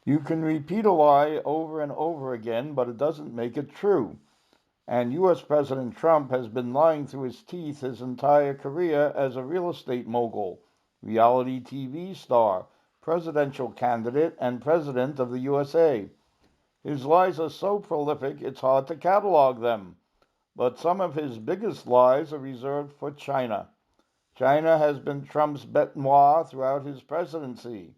You can repeat a lie over and over again, but it doesn't make it true. And US President Trump has been lying through his teeth his entire career as a real estate mogul, reality TV star, presidential candidate, and president of the USA. His lies are so prolific it's hard to catalog them. But some of his biggest lies are reserved for China. China has been Trump's bête noire throughout his presidency.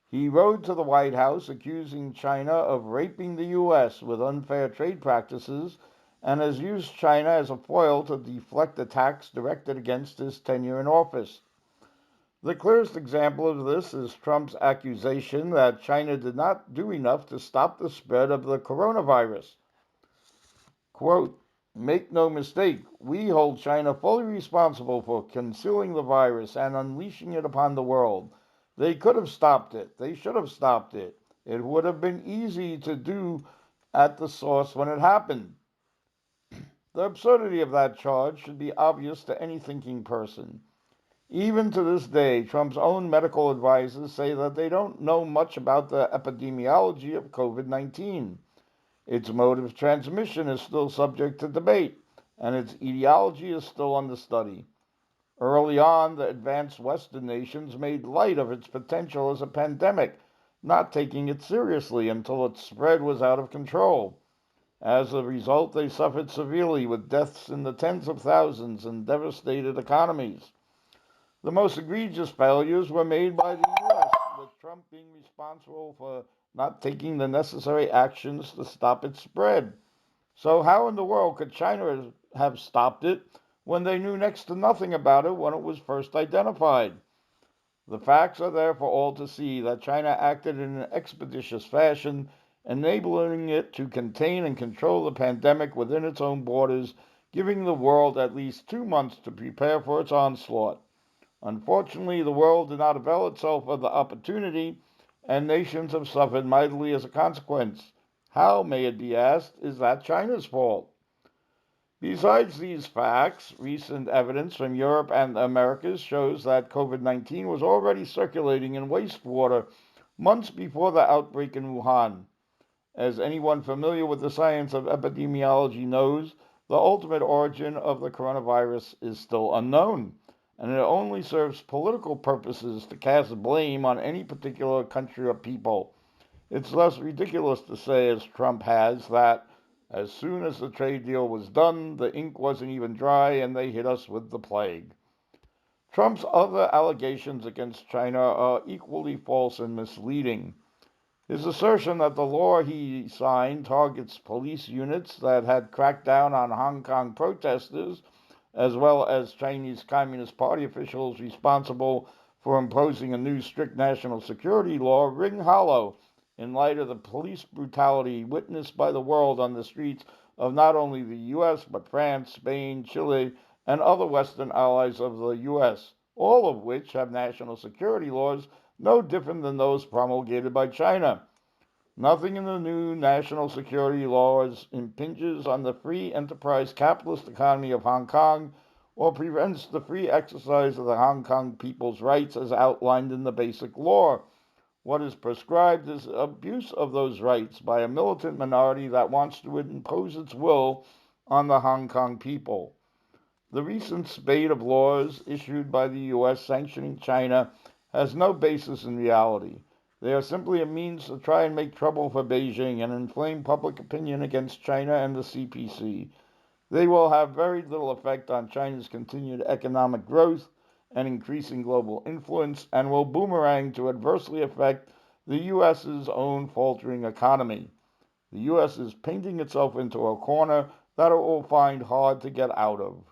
He rode to the White House accusing China of raping the U.S. with unfair trade practices and has used China as a foil to deflect attacks directed against his tenure in office. The clearest example of this is Trump's accusation that China did not do enough to stop the spread of the coronavirus. Quote, make no mistake, we hold China fully responsible for concealing the virus and unleashing it upon the world. They could have stopped it. They should have stopped it. It would have been easy to do at the source when it happened. The absurdity of that charge should be obvious to any thinking person. Even to this day, Trump's own medical advisors say that they don't know much about the epidemiology of COVID 19. Its mode of transmission is still subject to debate, and its etiology is still under study. Early on, the advanced Western nations made light of its potential as a pandemic, not taking it seriously until its spread was out of control. As a result, they suffered severely with deaths in the tens of thousands and devastated economies. The most egregious failures were made by the U.S., with Trump being responsible for not taking the necessary actions to stop its spread. So, how in the world could China have stopped it when they knew next to nothing about it when it was first identified? The facts are there for all to see that China acted in an expeditious fashion, enabling it to contain and control the pandemic within its own borders, giving the world at least 2 months to prepare for its onslaught. Unfortunately, the world did not avail itself of the opportunity, and nations have suffered mightily as a consequence. How, may it be asked, is that China's fault? Besides these facts, recent evidence from Europe and the Americas shows that COVID 19 was already circulating in wastewater months before the outbreak in Wuhan. As anyone familiar with the science of epidemiology knows, the ultimate origin of the coronavirus is still unknown, and it only serves political purposes to cast blame on any particular country or people. It's less ridiculous to say, as Trump has, that as soon as the trade deal was done, the ink wasn't even dry and they hit us with the plague. Trump's other allegations against China are equally false and misleading. His assertion that the law he signed targets police units that had cracked down on Hong Kong protesters, as well as Chinese Communist Party officials responsible for imposing a new strict national security law, ring hollow in light of the police brutality witnessed by the world on the streets of not only the US, but France, Spain, Chile, and other Western allies of the US, all of which have national security laws no different than those promulgated by China. Nothing in the new national security laws impinges on the free enterprise capitalist economy of Hong Kong or prevents the free exercise of the Hong Kong people's rights as outlined in the Basic Law. What is prescribed is abuse of those rights by a militant minority that wants to impose its will on the Hong Kong people. The recent spate of laws issued by the U.S. sanctioning China has no basis in reality. They are simply a means to try and make trouble for Beijing and inflame public opinion against China and the CPC. They will have very little effect on China's continued economic growth and increasing global influence and will boomerang to adversely affect the U.S.'s own faltering economy. The U.S. is painting itself into a corner that it will find hard to get out of.